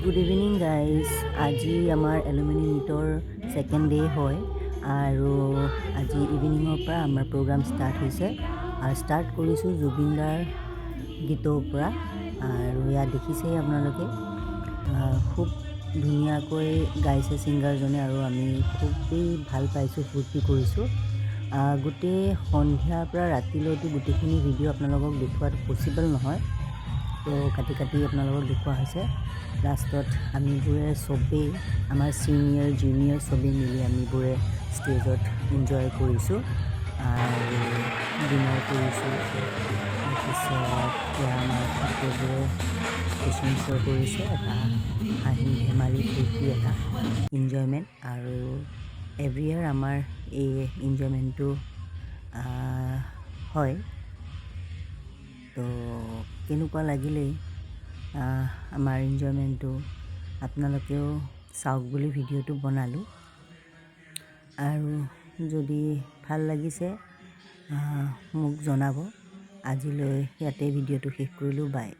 Good evening guys. আজি আমাৰ alumni মিটৰ ছেকেণ্ড ডে হয় আৰু আজি ইভিনিঙৰ পৰা আমাৰ প্ৰগ্ৰাম ষ্টাৰ্ট হৈছে আৰু ষ্টাৰ্ট কৰিছোঁ জুবিনদাৰ গীতৰ পৰা। আৰু ইয়াত দেখিছেই আপোনালোকে খুব ধুনীয়াকৈ গাইছে ছিংগাৰজনে আৰু আমি খুবেই ভাল পাইছোঁ, ফূৰ্তি কৰিছোঁ। গোটেই সন্ধিয়াৰ পৰা ৰাতিলৈতো গোটেইখিনি ভিডিঅ' আপোনালোকক দেখুওৱাটো পচিবল নহয়, তো কাটি আপোনালোকক দেখুওৱা হৈছে। লাষ্টত আমিবোৰে চবেই আমাৰ ছিনিয়ৰ জুনিয়ৰ চবেই মিলি আমিবোৰে ষ্টেজত এনজয় কৰিছোঁ আৰু ডিনাৰ কৰিছোঁ। তাৰপিছত এতিয়া আমাৰ সকলোবোৰে ফেশ্বন শ্ব' কৰিছে, এটা হাঁহি ধেমালি ফূৰ্তি এটা ইনজয়মেণ্ট। আৰু এভৰি ইয়াৰ আমাৰ এই ইনজয়মেণ্টটো হয়। তো কেনেকুৱা লাগিলেই আমাৰ ইনজয়মেণ্টটো আপোনালোকেও চাওক বুলি ভিডিঅ'টো বনালোঁ। আৰু যদি ভাল লাগিছে মোক জনাব। আজিলৈ ইয়াতে ভিডিঅ'টো শেষ কৰিলোঁ। বাই।